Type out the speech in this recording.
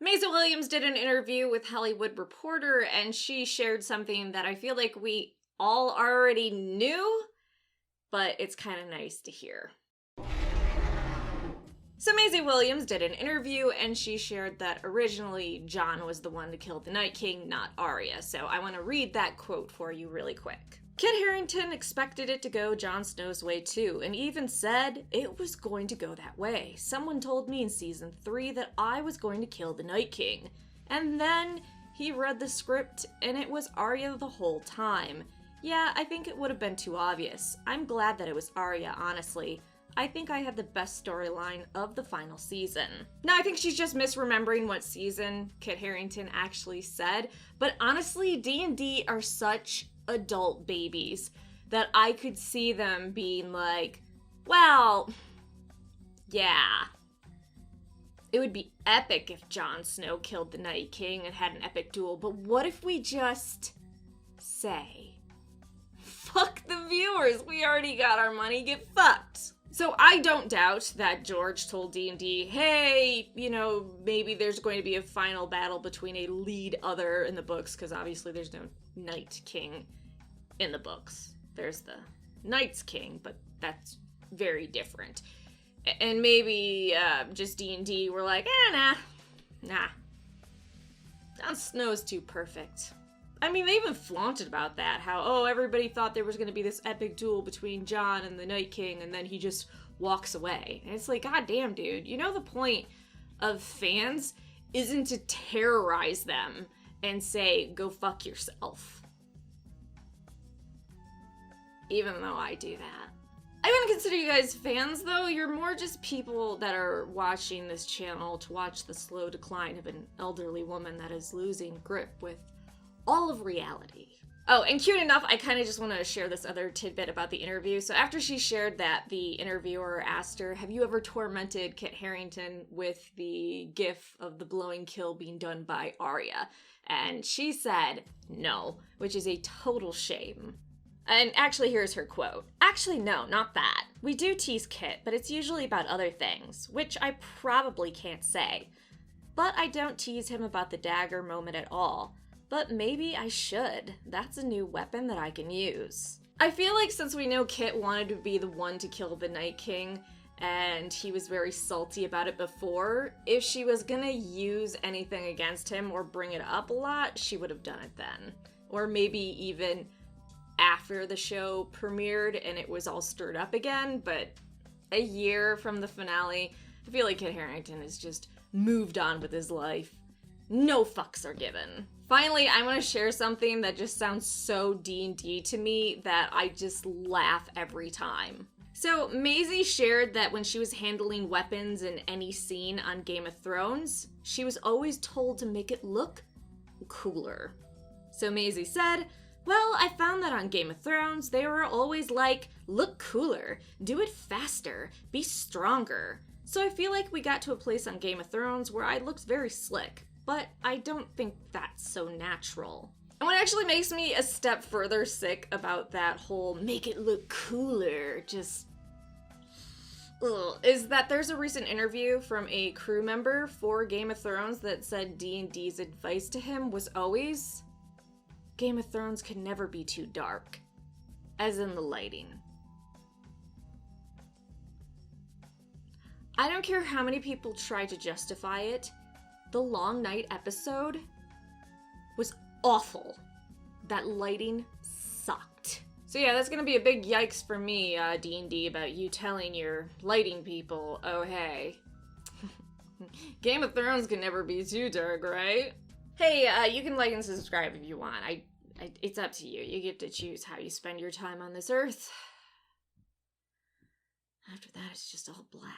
Maisie Williams did an interview with Hollywood Reporter, and she shared something that I feel like we all already knew, but it's kind of nice to hear. So Maisie Williams did an interview, and she shared that originally Jon was the one to kill the Night King, not Arya. So I want to read that quote for you really quick. Kit Harington expected it to go Jon Snow's way too, and even said it was going to go that way. Someone told me in season 3 that I was going to kill the Night King. And then he read the script, and it was Arya the whole time. Yeah, I think it would have been too obvious. I'm glad that it was Arya, honestly. I think I had the best storyline of the final season. Now, I think she's just misremembering what season Kit Harington actually said, but honestly, D&D are such adult babies that I could see them being like, well, yeah. It would be epic if Jon Snow killed the Night King and had an epic duel, but what if we just say, fuck the viewers, we already got our money, get fucked. So I don't doubt that George told D&D, hey, you know, maybe there's going to be a final battle between a lead other in the books, because obviously there's no Night King in the books. There's the Night's King, but that's very different. And maybe just D&D were like, nah. Jon Snow's too perfect. I mean, they even flaunted about that, how, everybody thought there was going to be this epic duel between Jon and the Night King, and then he just walks away. And it's like, god damn, dude, you know the point of fans isn't to terrorize them and say, go fuck yourself. Even though I do that. I wouldn't consider you guys fans, though. You're more just people that are watching this channel to watch the slow decline of an elderly woman that is losing grip with all of reality. Oh, and cute enough, I kind of just want to share this other tidbit about the interview. So after she shared that, the interviewer asked her, have you ever tormented Kit Harington with the gif of the blowing kill being done by Arya? And she said, no, which is a total shame. And actually, here's her quote. Actually, no, not that. We do tease Kit, but it's usually about other things, which I probably can't say. But I don't tease him about the dagger moment at all. But maybe I should. That's a new weapon that I can use. I feel like since we know Kit wanted to be the one to kill the Night King, and he was very salty about it before, if she was gonna use anything against him or bring it up a lot, she would have done it then. Or maybe even after the show premiered and it was all stirred up again, but a year from the finale, I feel like Kit Harington has just moved on with his life. No fucks are given. Finally, I want to share something that just sounds so D&D to me that I just laugh every time. So, Maisie shared that when she was handling weapons in any scene on Game of Thrones, she was always told to make it look cooler. So Maisie said, well, I found that on Game of Thrones, they were always like, look cooler, do it faster, be stronger. So I feel like we got to a place on Game of Thrones where I looked very slick. But I don't think that's so natural. And what actually makes me a step further sick about that whole make it look cooler, just is that there's a recent interview from a crew member for Game of Thrones that said D&D's advice to him was always, Game of Thrones can never be too dark, as in the lighting. I don't care how many people try to justify it, the Long Night episode was awful. That lighting sucked. So yeah, that's gonna be a big yikes for me, D&D, about you telling your lighting people, oh hey, Game of Thrones can never be too dark, right? Hey, you can like and subscribe if you want. It's up to you. You get to choose how you spend your time on this earth. After that, it's just all black.